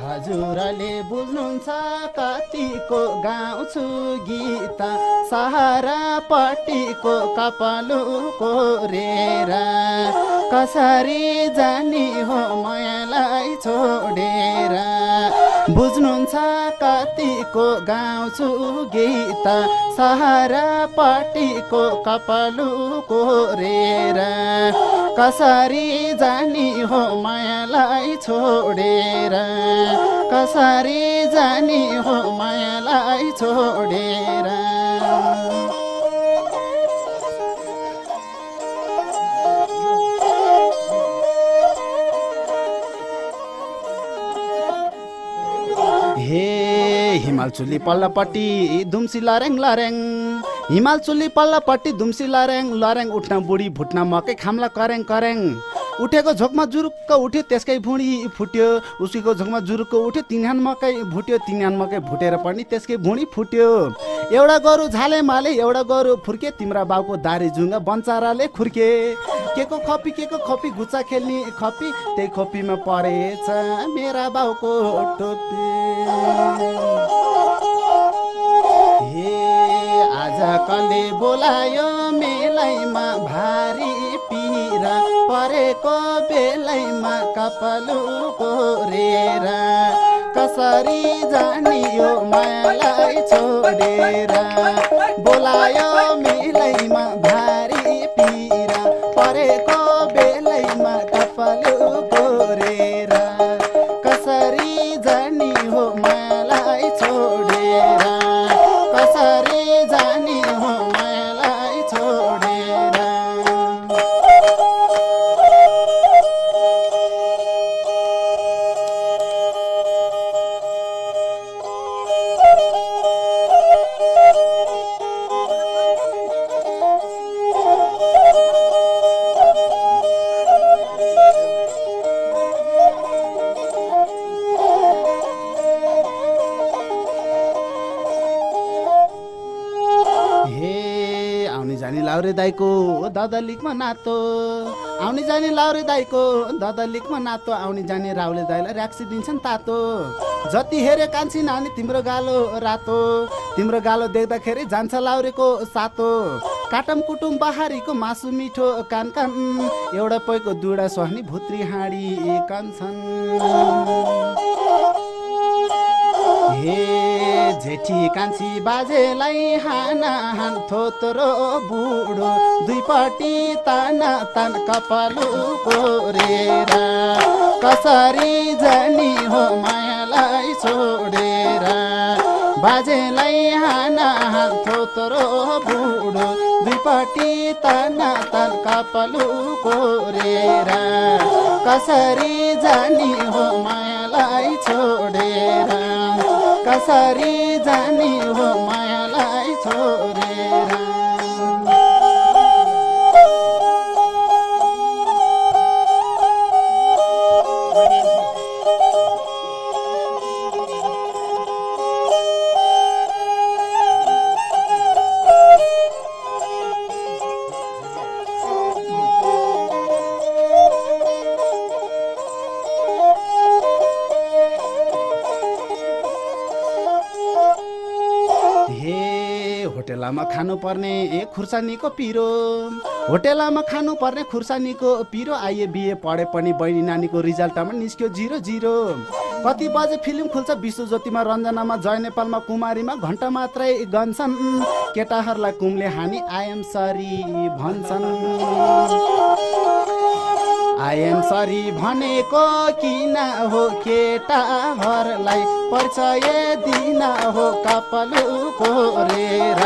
हजुरले बुझ्नुहुन्छ कतिको गाउँछु गीत सहारापट्टिको कपालु कोरेर कसरी जानी हो मायालाई छोडेर बुझ्नुहुन्छ कतिको गाउँछु गीत सहारापट्टिको कपालु कोरेर कसरी जानी हो मायालाई छोडेर कसरी जानी हो मायालाई छोडेर हे हिमाल चुली पल्लापट्टि दुम्सी लरेङ लरेङ हिमाल चुली पल्लापट्टि दुम्सी लरेङ लरेङ उठ्न बुढी भुट्न मकै खाम्ला करेङ करेङ उठेको झोकमा जुरुक्क उठ्यो त्यसकै भुँडी फुट्यो उसको झोकमा जुरुक्क उठ्यो तिनहान मकै भुट्यो तिनहान मकै भुटेर पनि त्यसकै भुँडी फुट्यो एउटा गोरु झाले माले एउटा गोरु फुर्के तिम्रा बाउको दारी जुङ्गा बन्चाराले खुर्के के को खपी गुच्चा खेल्ने खपी त्यही खोपीमा परेछ मेरा बाउको टोपी हे आज कले बोलायो मेलैमा भारी पिरा परेको बेलैमा कपालु कोरेर कसरी जानियो मायालाई छोडेर बोलायो मेलैमा भारी पिरा परेको बेलैमा कपालु कोरेर कसरी जानी हो मायालाई छोडेर कसरी जानी हो मायालाई छोडेर लाउरे दाइको दादा लिकमा नातो आउने जाने लाउरे दाइको दादा लिकमा नातो आउने जाने राउले दाइलाई र्याक्सी दिन्छन् तातो जति हेरे कान्छी नानी तिम्रो गालो रातो तिम्रो गालो देख्दाखेरि जान्छ लाउरेको सातो काटम कुटुम बहारीको मासु मिठो कान कान एउटा पैको दुडा सोहनी भुत्री हाँडी कान्छन् हे जेठी कान्छी बाजेलाई हाना हान थोत्रो बुढो दुईपट्टि ताना तान कपालु कोरेर कसरी जानी हो मायालाई छोडेर बाजेलाई हाना हान थोत्रो बुढो दुईपट्टि ताना तान कपालु कोरेर कसरी जानी हो मायालाई छोडेर कसरी जानी हो मायालाई छोडेर होटेलमा खानुपर्ने खुर्सानीको पिरो होटेलमा खानुपर्ने खुर्सानीको पिरो आइए बिए पढे पनि बहिनी नानीको रिजल्टमा निस्क्यो 0-0 कति बजे फिल्म खुल्छ विश्वज्योतिमा रञ्जनामा जय नेपालमा कुमारीमा घण्टा मात्रै गन्छन् केटाहरूलाई कुमले हानी आइएम सरी भन्छन् आइएम सरी भनेको किन हो केटाहरूलाई परिचय दिन हो कपालु कोरेर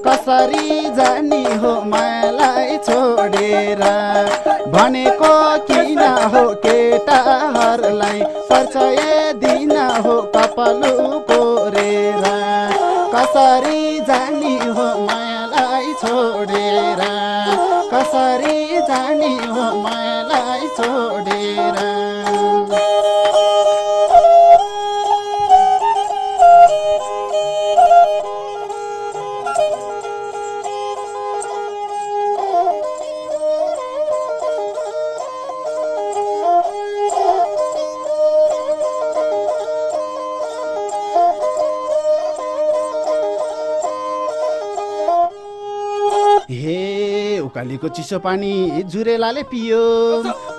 कसरी जानी हो मायालाई छोडेर भनेको किन हो केटाहरूलाई परिचय दिन हो कपालु कोरेर कसरी जानी हो मायालाई छोडेर कसरी जानी हो मायालाई छोडेर उकालीको चिसो पानी जुरेलाले पियो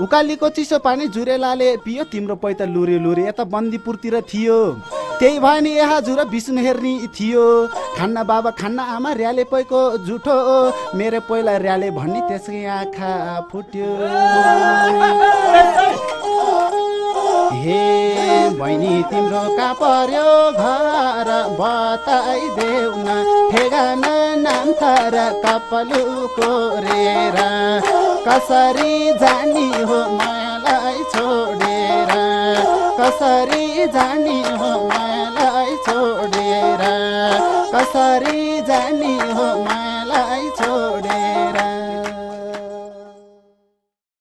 उकालीको चिसो पानी जुरेलाले पियो तिम्रो पैता लुरे लुरे यता बन्दीपुरतिर थियो त्यही भयो नि यहाँ जुर विष्णु हेर्ने थियो खान्न बाबा खान्न आमा र्याले पैको जुठो मेरो पहिला र्याले भन्ने त्यसकै आँखा फुट्यो हे बहिनी तिम्रो कहाँ पर्यो घर बताइदेऊ न ठेगाना नाम थर कपालुको रेर कसरी जानी हो मायालाई छोडेर कसरी जानी